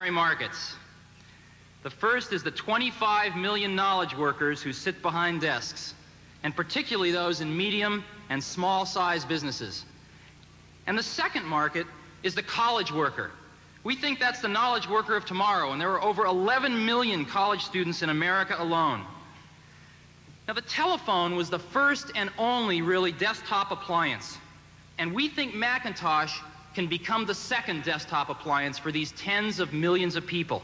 markets. The first is the 25 million knowledge workers who sit behind desks, and particularly those in medium and small-sized businesses. And the second market is the college worker. We think that's the knowledge worker of tomorrow, and there are over 11 million college students in America alone. Now, the telephone was the first and only really desktop appliance, and we think Macintosh can become the second desktop appliance for these tens of millions of people.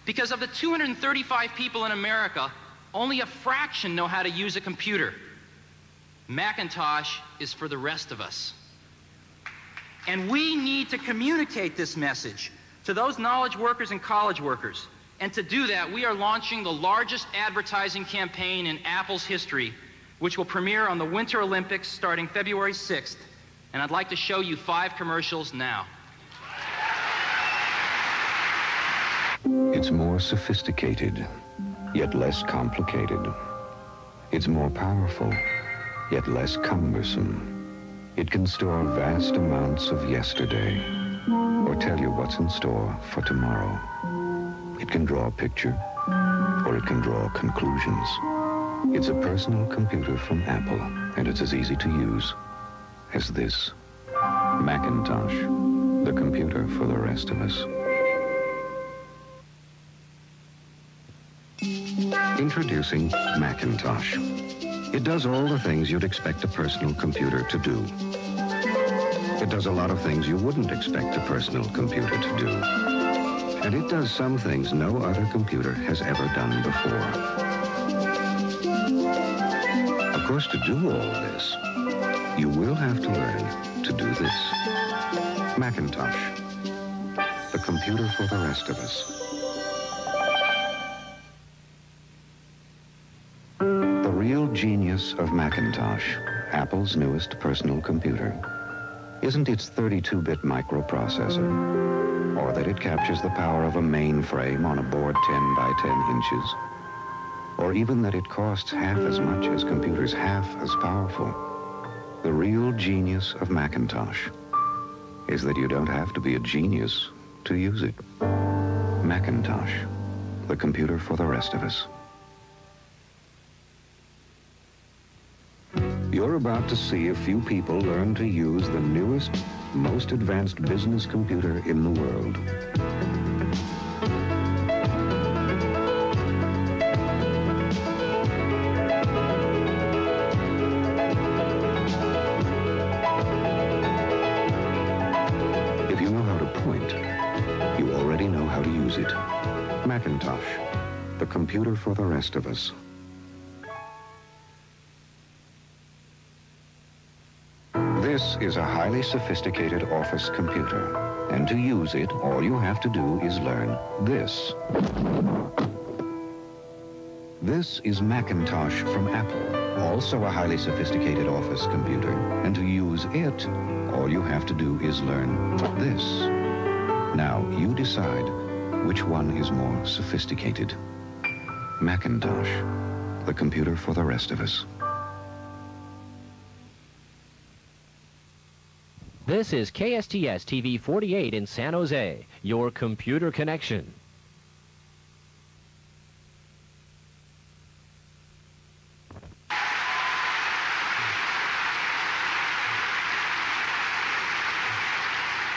Because of the 235 people in America, only a fraction know how to use a computer. Macintosh is for the rest of us. And we need to communicate this message to those knowledge workers and college workers. And to do that, we are launching the largest advertising campaign in Apple's history, which will premiere on the Winter Olympics starting February 6th. And I'd like to show you 5 commercials now. It's more sophisticated, yet less complicated. It's more powerful, yet less cumbersome. It can store vast amounts of yesterday, or tell you what's in store for tomorrow. It can draw a picture, or it can draw conclusions. It's a personal computer from Apple, and it's as easy to use as this. Macintosh, the computer for the rest of us. Introducing Macintosh. It does all the things you'd expect a personal computer to do. It does a lot of things you wouldn't expect a personal computer to do. And it does some things no other computer has ever done before. Of course, to do all this, you will have to learn to do this. Macintosh, the computer for the rest of us. The real genius of Macintosh, Apple's newest personal computer, isn't its 32-bit microprocessor, or that it captures the power of a mainframe on a board 10 by 10 inches, or even that it costs half as much as computers half as powerful. The real genius of Macintosh is that you don't have to be a genius to use it. Macintosh, the computer for the rest of us. You're about to see a few people learn to use the newest, most advanced business computer in the world. If you know how to point, you already know how to use it. Macintosh, the computer for the rest of us. This is a highly sophisticated office computer, and to use it, all you have to do is learn this. This is Macintosh from Apple, also a highly sophisticated office computer, and to use it, all you have to do is learn this. Now, you decide which one is more sophisticated. Macintosh, the computer for the rest of us. This is KSTS TV 48 in San Jose, your computer connection.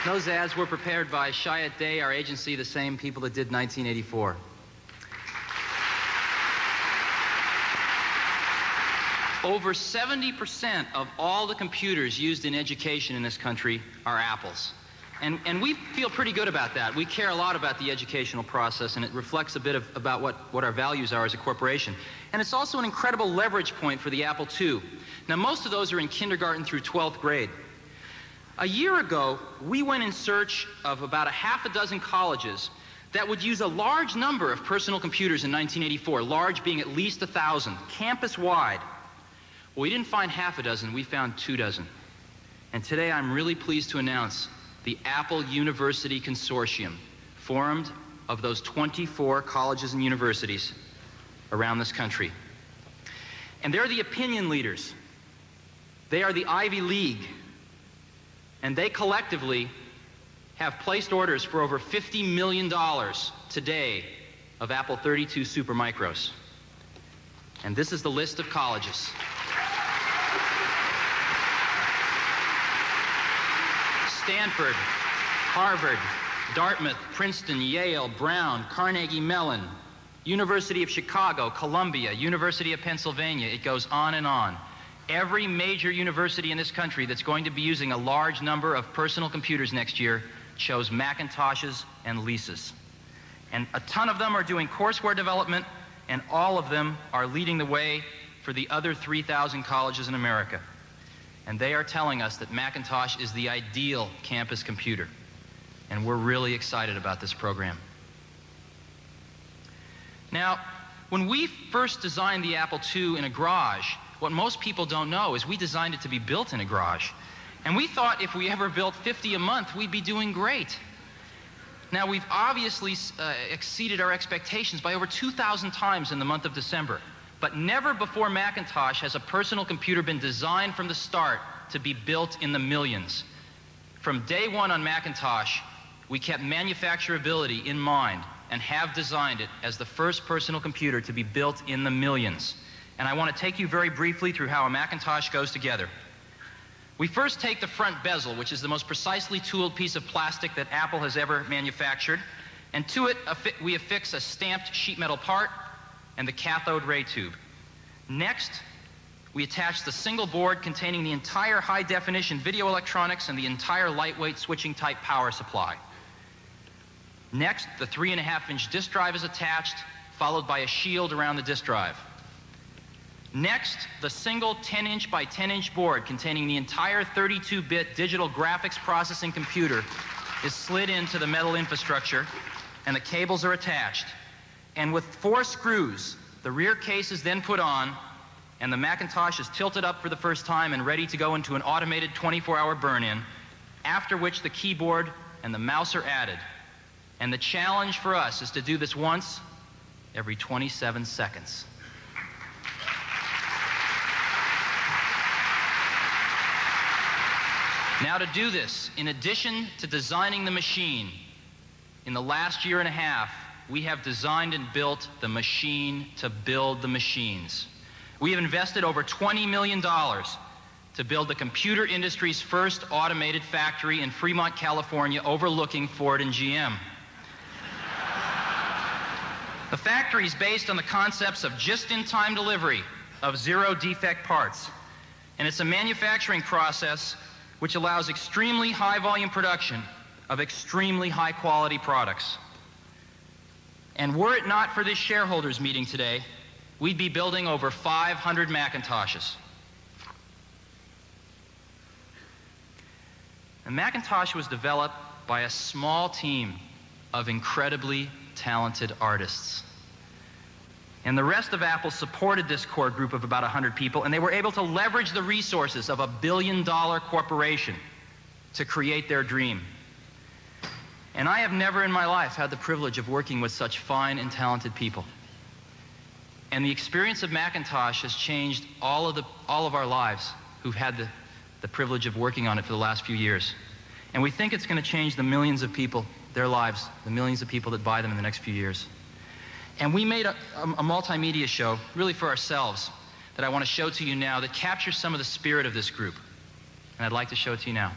Those ads were prepared by Chiat Day, our agency, the same people that did 1984. Over 70% of all the computers used in education in this country are Apples. And we feel pretty good about that. We care a lot about the educational process, and it reflects a bit about what our values are as a corporation. And it's also an incredible leverage point for the Apple II. Now, most of those are in kindergarten through 12th grade. A year ago, we went in search of about a half a dozen colleges that would use a large number of personal computers in 1984, large being at least 1,000, campus-wide. Well, we didn't find half a dozen, we found 24. And today I'm really pleased to announce the Apple University Consortium, formed of those 24 colleges and universities around this country. And they're the opinion leaders. They are the Ivy League. And they collectively have placed orders for over $50 million today of Apple 32 Supermicros. And this is the list of colleges. Stanford, Harvard, Dartmouth, Princeton, Yale, Brown, Carnegie Mellon, University of Chicago, Columbia, University of Pennsylvania. It goes on and on. Every major university in this country that's going to be using a large number of personal computers next year chose Macintoshes and Lisas. And a ton of them are doing courseware development, and all of them are leading the way for the other 3,000 colleges in America. And they are telling us that Macintosh is the ideal campus computer. And we're really excited about this program. Now, when we first designed the Apple II in a garage, what most people don't know is we designed it to be built in a garage. And we thought if we ever built 50 a month, we'd be doing great. Now, we've obviously exceeded our expectations by over 2,000 times in the month of December. But never before Macintosh has a personal computer been designed from the start to be built in the millions. From day one on Macintosh, we kept manufacturability in mind and have designed it as the first personal computer to be built in the millions. And I want to take you very briefly through how a Macintosh goes together. We first take the front bezel, which is the most precisely tooled piece of plastic that Apple has ever manufactured, and to it we affix a stamped sheet metal part and the cathode ray tube. Next, we attach the single board containing the entire high-definition video electronics and the entire lightweight switching type power supply. Next, the 3.5-inch disk drive is attached, followed by a shield around the disk drive. Next, the single 10-inch by 10-inch board containing the entire 32-bit digital graphics processing computer is slid into the metal infrastructure, and the cables are attached. And with 4 screws, the rear case is then put on, and the Macintosh is tilted up for the first time and ready to go into an automated 24-hour burn-in, after which the keyboard and the mouse are added. And the challenge for us is to do this once every 27 seconds. Now, to do this, in addition to designing the machine, in the last year and a half, we have designed and built the machine to build the machines. We have invested over $20 million to build the computer industry's first automated factory in Fremont, California, overlooking Ford and GM. The factory is based on the concepts of just-in-time delivery of zero-defect parts, and it's a manufacturing process which allows extremely high-volume production of extremely high-quality products. And were it not for this shareholders meeting today, we'd be building over 500 Macintoshes. The Macintosh was developed by a small team of incredibly talented artists. And the rest of Apple supported this core group of about 100 people, and they were able to leverage the resources of a billion-dollar corporation to create their dream. And I have never in my life had the privilege of working with such fine and talented people. And the experience of Macintosh has changed all of our lives who've had the privilege of working on it for the last few years. And we think it's going to change the millions of people, their lives, the millions of people that buy them in the next few years. And we made a multimedia show, really for ourselves, that I want to show to you now that captures some of the spirit of this group. And I'd like to show it to you now.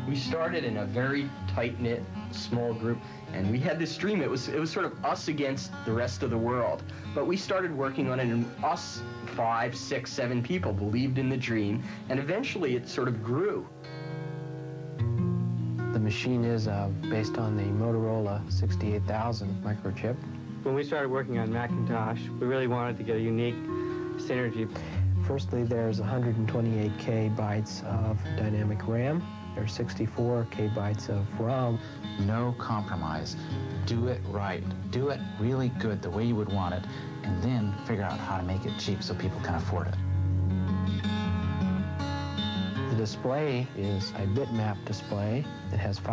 We started in a very tight-knit, small group, and we had this dream. It was sort of us against the rest of the world. But we started working on it, and us 5, 6, 7 people believed in the dream, and eventually it sort of grew. The machine is based on the Motorola 68000 microchip. When we started working on Macintosh, we really wanted to get a unique synergy. Firstly, there's 128 bytes of dynamic RAM. There's 64 bytes of ROM. No compromise. Do it right. Do it really good, the way you would want it, and then figure out how to make it cheap so people can afford it. The display is a bitmap display. It has 5